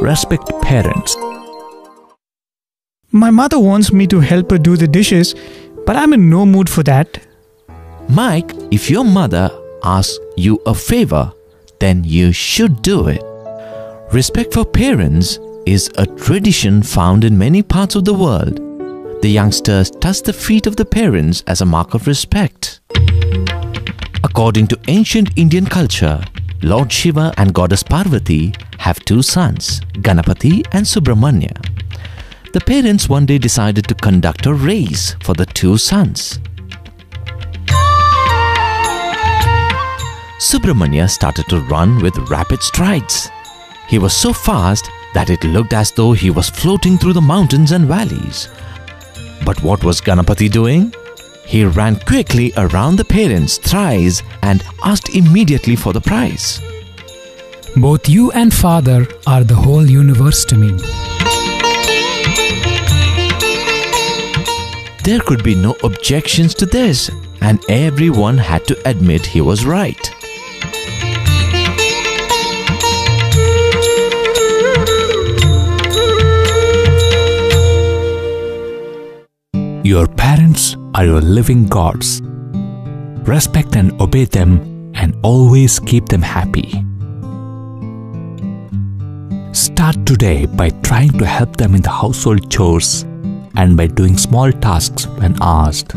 Respect parents. My mother wants me to help her do the dishes, but I'm in no mood for that. Mike, if your mother asks you a favor, then you should do it. Respect for parents is a tradition found in many parts of the world. The youngsters touch the feet of the parents as a mark of respect. According to ancient Indian culture, Lord Shiva and Goddess Parvati have two sons, Ganapati and Subramanya. The parents one day decided to conduct a race for the two sons. Subramanya started to run with rapid strides. He was so fast that it looked as though he was floating through the mountains and valleys. But what was Ganapati doing? He ran quickly around the parents thrice and asked immediately for the prize. Both you and Father are the whole universe to me. There could be no objections to this, and everyone had to admit he was right. Your parents are your living gods. Respect and obey them and always keep them happy. Start today by trying to help them in the household chores and by doing small tasks when asked.